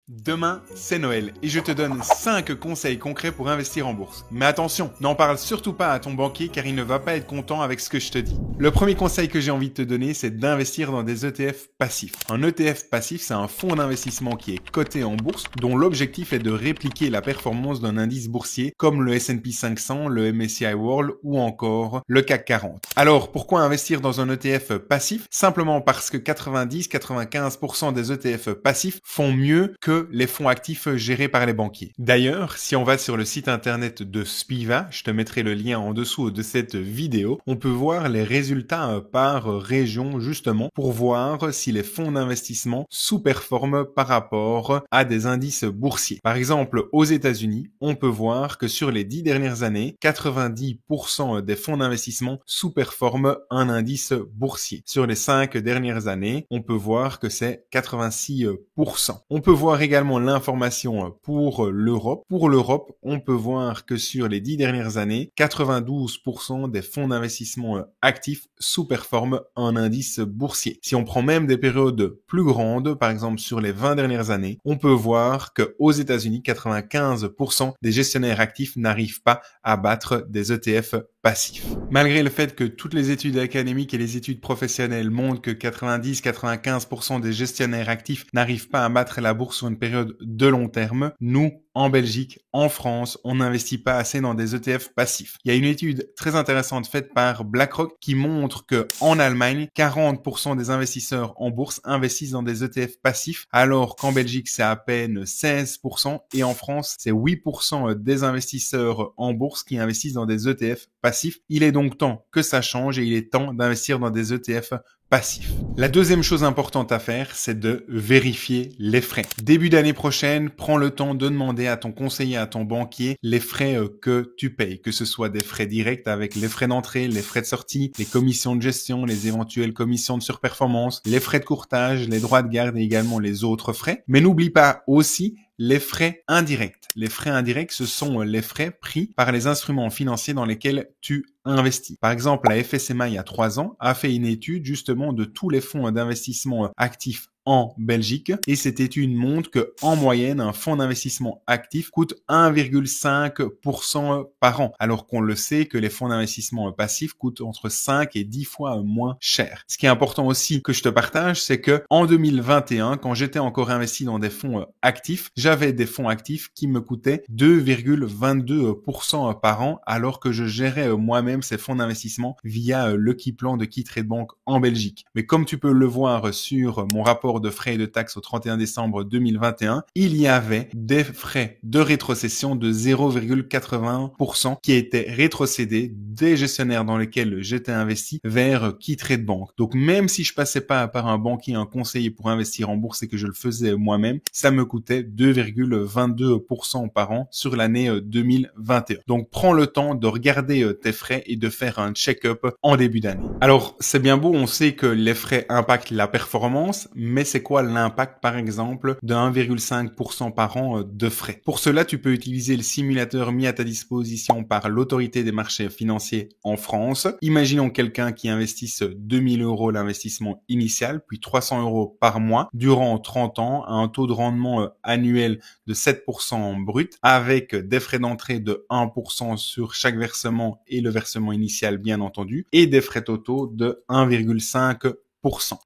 Demain, c'est Noël et je te donne 5 conseils concrets pour investir en bourse. Mais attention, n'en parle surtout pas à ton banquier car il ne va pas être content avec ce que je te dis. Le premier conseil que j'ai envie de te donner, c'est d'investir dans des ETF passifs. Un ETF passif, c'est un fonds d'investissement qui est coté en bourse dont l'objectif est de répliquer la performance d'un indice boursier comme le S&P 500, le MSCI World ou encore le CAC 40. Alors, pourquoi investir dans un ETF passif? Simplement parce que 90-95% des ETF passifs font mieux que les fonds actifs gérés par les banquiers. D'ailleurs, si on va sur le site internet de Spiva, je te mettrai le lien en dessous de cette vidéo, on peut voir les résultats par région justement pour voir si les fonds d'investissement sous-performent par rapport à des indices boursiers. Par exemple, aux États-Unis, on peut voir que sur les 10 dernières années, 90% des fonds d'investissement sous-performent un indice boursier. Sur les 5 dernières années, on peut voir que c'est 86%. On peut voir également l'information pour l'Europe. Pour l'Europe, on peut voir que sur les 10 dernières années, 92% des fonds d'investissement actifs sous-performent un indice boursier. Si on prend même des périodes plus grandes, par exemple sur les 20 dernières années, on peut voir que aux États-Unis, 95% des gestionnaires actifs n'arrivent pas à battre des ETF passifs. Malgré le fait que toutes les études académiques et les études professionnelles montrent que 90-95% des gestionnaires actifs n'arrivent pas à battre la bourse sur une période de long terme, nous, en Belgique, en France, on n'investit pas assez dans des ETF passifs. Il y a une étude très intéressante faite par BlackRock qui montre que en Allemagne, 40% des investisseurs en bourse investissent dans des ETF passifs, alors qu'en Belgique, c'est à peine 16% et en France, c'est 8% des investisseurs en bourse qui investissent dans des ETF passifs. Il est donc temps que ça change et il est temps d'investir dans des ETF passif. La deuxième chose importante à faire, c'est de vérifier les frais. Début d'année prochaine, prends le temps de demander à ton conseiller, à ton banquier, les frais que tu payes, que ce soit des frais directs avec les frais d'entrée, les frais de sortie, les commissions de gestion, les éventuelles commissions de surperformance, les frais de courtage, les droits de garde et également les autres frais. Mais n'oublie pas aussi les frais indirects. Les frais indirects, ce sont les frais pris par les instruments financiers dans lesquels tu investis. Par exemple, la FSMA, il y a 3 ans, a fait une étude justement de tous les fonds d'investissement actifs en Belgique et cette étude montre que en moyenne un fonds d'investissement actif coûte 1,5% par an alors qu'on le sait que les fonds d'investissement passifs coûtent entre 5 et 10 fois moins cher. Ce qui est important aussi que je te partage, c'est que en 2021 quand j'étais encore investi dans des fonds actifs, j'avais des fonds actifs qui me coûtaient 2,22% par an alors que je gérais moi-même ces fonds d'investissement via Lucky Plan de KeyTradeBank en Belgique. Mais comme tu peux le voir sur mon rapport de frais et de taxes au 31 décembre 2021, il y avait des frais de rétrocession de 0,81% qui étaient rétrocédés des gestionnaires dans lesquels j'étais investi vers KeyTradeBank. Donc même si je passais pas par un banquier, un conseiller pour investir en bourse et que je le faisais moi-même, ça me coûtait 2,22% par an sur l'année 2021. Donc prends le temps de regarder tes frais et de faire un check-up en début d'année. Alors c'est bien beau, on sait que les frais impactent la performance, mais c'est quoi l'impact par exemple de 1,5% par an de frais? Pour cela, tu peux utiliser le simulateur mis à ta disposition par l'autorité des marchés financiers en France. Imaginons quelqu'un qui investisse 2000 € l'investissement initial, puis 300 € par mois durant 30 ans à un taux de rendement annuel de 7% brut avec des frais d'entrée de 1% sur chaque versement et le versement initial bien entendu et des frais totaux de 1,5%.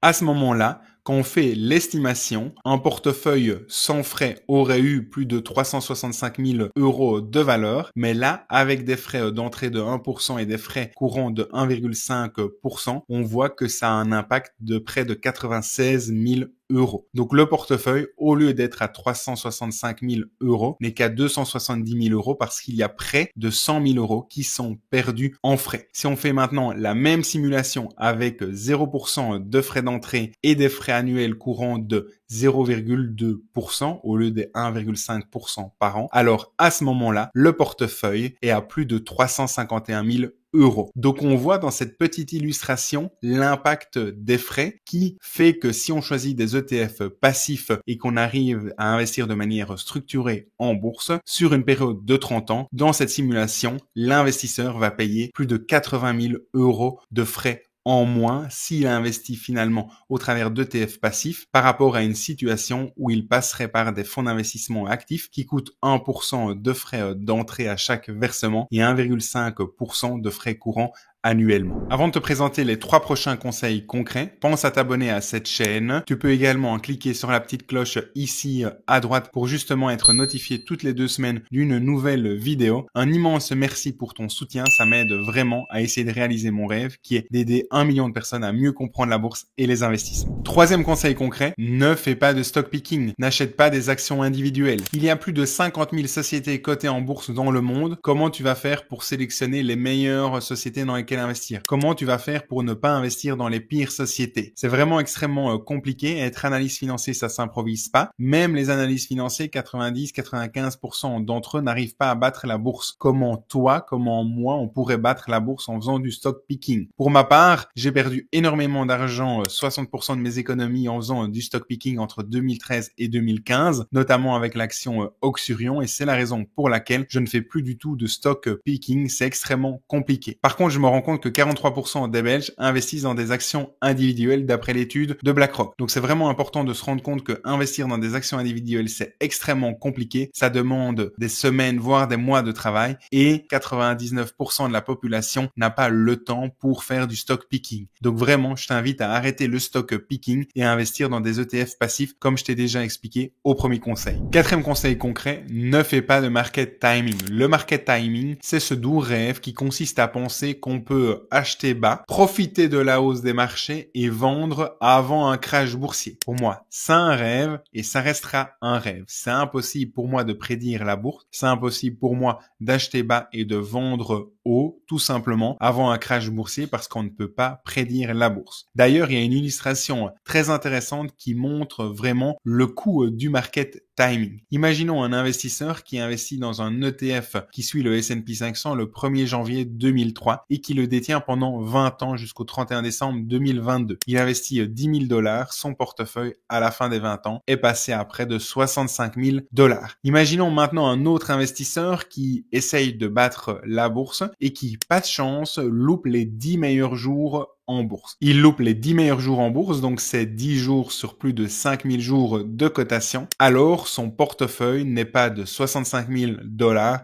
À ce moment-là, quand on fait l'estimation, un portefeuille sans frais aurait eu plus de 365 000 € de valeur, mais là, avec des frais d'entrée de 1% et des frais courants de 1,5%, on voit que ça a un impact de près de 96 000 €. Donc le portefeuille, au lieu d'être à 365 000 €, n'est qu'à 270 000 € parce qu'il y a près de 100 000 € qui sont perdus en frais. Si on fait maintenant la même simulation avec 0% de frais d'entrée et des frais annuels courants de 0,2% au lieu des 1,5% par an, alors à ce moment-là, le portefeuille est à plus de 351 000 €. Donc on voit dans cette petite illustration l'impact des frais qui fait que si on choisit des ETF passifs et qu'on arrive à investir de manière structurée en bourse sur une période de 30 ans, dans cette simulation, l'investisseur va payer plus de 80 000 € de frais en moins s'il investit finalement au travers d'ETF passifs par rapport à une situation où il passerait par des fonds d'investissement actifs qui coûtent 1% de frais d'entrée à chaque versement et 1,5% de frais courants annuellement. Avant de te présenter les 3 prochains conseils concrets, pense à t'abonner à cette chaîne. Tu peux également cliquer sur la petite cloche ici à droite pour justement être notifié toutes les 2 semaines d'une nouvelle vidéo. Un immense merci pour ton soutien, ça m'aide vraiment à essayer de réaliser mon rêve qui est d'aider 1 million de personnes à mieux comprendre la bourse et les investissements. 3e conseil concret, ne fais pas de stock picking, n'achète pas des actions individuelles. Il y a plus de 50 000 sociétés cotées en bourse dans le monde. Comment tu vas faire pour sélectionner les meilleures sociétés dans lesquelles investir? Comment tu vas faire pour ne pas investir dans les pires sociétés? C'est vraiment extrêmement compliqué. Être analyste financier, ça s'improvise pas. Même les analystes financiers, 90-95% d'entre eux n'arrivent pas à battre la bourse. Comment toi, comment moi, on pourrait battre la bourse en faisant du stock picking? Pour ma part, j'ai perdu énormément d'argent, 60% de mes économies en faisant du stock picking entre 2013 et 2015, notamment avec l'action Oxurion, et c'est la raison pour laquelle je ne fais plus du tout de stock picking. C'est extrêmement compliqué. Par contre, je me rends compte que 43% des Belges investissent dans des actions individuelles d'après l'étude de BlackRock. Donc c'est vraiment important de se rendre compte que investir dans des actions individuelles, c'est extrêmement compliqué. Ça demande des semaines, voire des mois de travail, et 99% de la population n'a pas le temps pour faire du stock picking. Donc vraiment, je t'invite à arrêter le stock picking et à investir dans des ETF passifs comme je t'ai déjà expliqué au premier conseil. 4e conseil concret, ne fais pas de market timing. Le market timing, c'est ce doux rêve qui consiste à penser qu'on peut acheter bas, profiter de la hausse des marchés et vendre avant un crash boursier. Pour moi, c'est un rêve et ça restera un rêve. C'est impossible pour moi de prédire la bourse. C'est impossible pour moi d'acheter bas et de vendre haut, tout simplement, avant un crash boursier parce qu'on ne peut pas prédire la bourse. D'ailleurs, il y a une illustration très intéressante qui montre vraiment le coût du market timing. Imaginons un investisseur qui investit dans un ETF qui suit le S&P 500 le 1er janvier 2003 et qui le détient pendant 20 ans jusqu'au 31 décembre 2022. Il investit $10 000, son portefeuille à la fin des 20 ans est passé à près de $65 000. Imaginons maintenant un autre investisseur qui essaye de battre la bourse et qui, pas de chance, loupe les 10 meilleurs jours en bourse. Il loupe les 10 meilleurs jours en bourse, donc c'est 10 jours sur plus de 5000 jours de cotation. Alors, son portefeuille n'est pas de $65 000,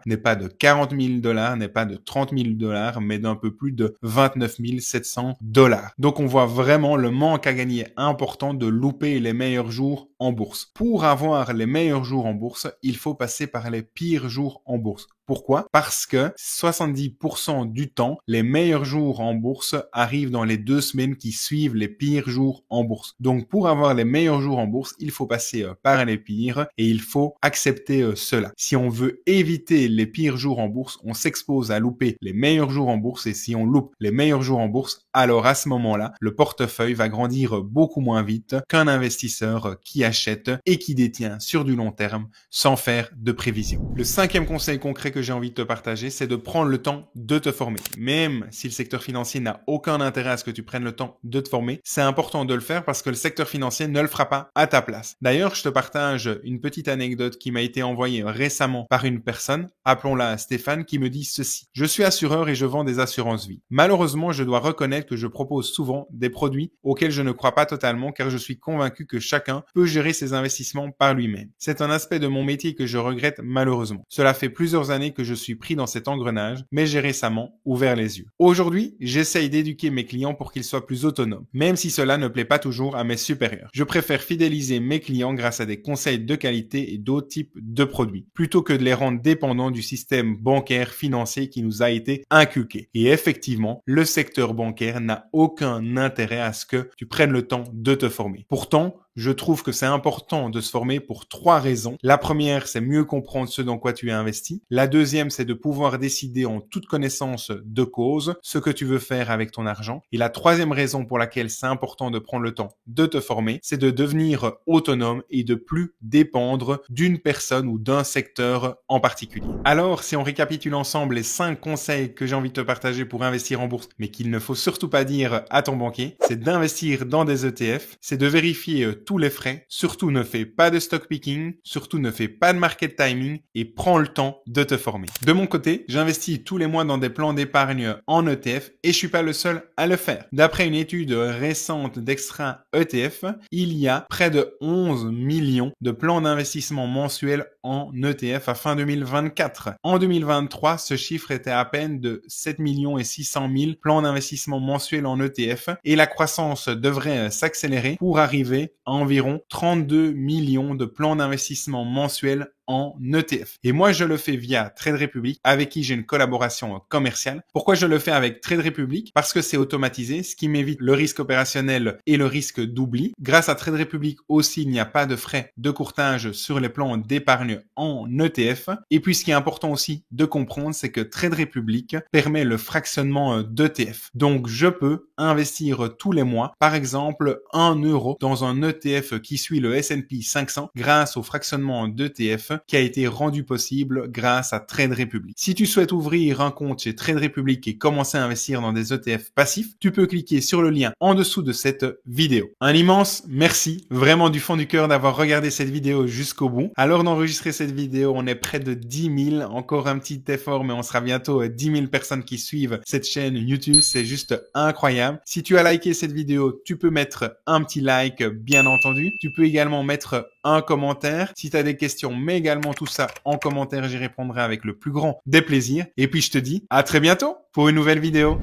n'est pas de $40 000, n'est pas de $30 000, mais d'un peu plus de $29 700. Donc, on voit vraiment le manque à gagner important de louper les meilleurs jours en bourse. Pour avoir les meilleurs jours en bourse, il faut passer par les pires jours en bourse. Pourquoi? Parce que 70% du temps, les meilleurs jours en bourse arrivent dans les 2 semaines qui suivent les pires jours en bourse. Donc, pour avoir les meilleurs jours en bourse, il faut passer par les pires et il faut accepter cela. Si on veut éviter les pires jours en bourse, on s'expose à louper les meilleurs jours en bourse et si on loupe les meilleurs jours en bourse, alors à ce moment-là, le portefeuille va grandir beaucoup moins vite qu'un investisseur qui achète et qui détient sur du long terme sans faire de prévision. Le 5e conseil concret que j'ai envie de te partager, c'est de prendre le temps de te former. Même si le secteur financier n'a aucun intérêt à ce que tu prennes le temps de te former, c'est important de le faire parce que le secteur financier ne le fera pas à ta place. D'ailleurs, je te partage une petite anecdote qui m'a été envoyée récemment par une personne, appelons-la Stéphane, qui me dit ceci. Je suis assureur et je vends des assurances vie. Malheureusement, je dois reconnaître que je propose souvent des produits auxquels je ne crois pas totalement car je suis convaincu que chacun peut gérer ses investissements par lui-même. C'est un aspect de mon métier que je regrette malheureusement. Cela fait plusieurs années que je suis pris dans cet engrenage, mais j'ai récemment ouvert les yeux. Aujourd'hui, j'essaye d'éduquer mes clients pour qu'ils soient plus autonomes, même si cela ne plaît pas toujours à mes supérieurs. Je préfère fidéliser mes clients grâce à des conseils de qualité et d'autres types de produits, plutôt que de les rendre dépendants du système bancaire financier qui nous a été inculqué. Et effectivement, le secteur bancaire n'a aucun intérêt à ce que tu prennes le temps de te former. Pourtant, je trouve que c'est important de se former pour 3 raisons. La première, c'est mieux comprendre ce dans quoi tu es investi. La deuxième, c'est de pouvoir décider en toute connaissance de cause ce que tu veux faire avec ton argent. Et la troisième raison pour laquelle c'est important de prendre le temps de te former, c'est de devenir autonome et de plus dépendre d'une personne ou d'un secteur en particulier. Alors, si on récapitule ensemble les 5 conseils que j'ai envie de te partager pour investir en bourse, mais qu'il ne faut surtout pas dire à ton banquier, c'est d'investir dans des ETF, c'est de vérifier tous les frais, surtout ne fais pas de stock picking, surtout ne fais pas de market timing et prends le temps de te former. De mon côté, j'investis tous les mois dans des plans d'épargne en ETF et je suis pas le seul à le faire. D'après une étude récente d'Extra ETF, il y a près de 11 millions de plans d'investissement mensuels en ETF à fin 2024. En 2023, ce chiffre était à peine de 7 600 000 plans d'investissement mensuels en ETF et la croissance devrait s'accélérer pour arriver à environ 32 millions de plans d'investissement mensuels en ETF. Et moi, je le fais via Trade Republic, avec qui j'ai une collaboration commerciale. Pourquoi je le fais avec Trade Republic? Parce que c'est automatisé, ce qui m'évite le risque opérationnel et le risque d'oubli. Grâce à Trade Republic aussi, il n'y a pas de frais de courtage sur les plans d'épargne en ETF. Et puis, ce qui est important aussi de comprendre, c'est que Trade Republic permet le fractionnement d'ETF. Donc, je peux investir tous les mois, par exemple, 1 euro dans un ETF qui suit le S&P 500 grâce au fractionnement d'ETF qui a été rendu possible grâce à Trade Republic. Si tu souhaites ouvrir un compte chez Trade Republic et commencer à investir dans des ETF passifs, tu peux cliquer sur le lien en dessous de cette vidéo. Un immense merci, vraiment du fond du cœur d'avoir regardé cette vidéo jusqu'au bout. À l'heure d'enregistrer cette vidéo, on est près de 10 000, encore un petit effort, mais on sera bientôt 10 000 personnes qui suivent cette chaîne YouTube, c'est juste incroyable. Si tu as liké cette vidéo, tu peux mettre un petit like, bien entendu. Tu peux également mettre un commentaire. Si tu as des questions, mets également tout ça en commentaire, j'y répondrai avec le plus grand des plaisirs. Et puis je te dis à très bientôt pour une nouvelle vidéo.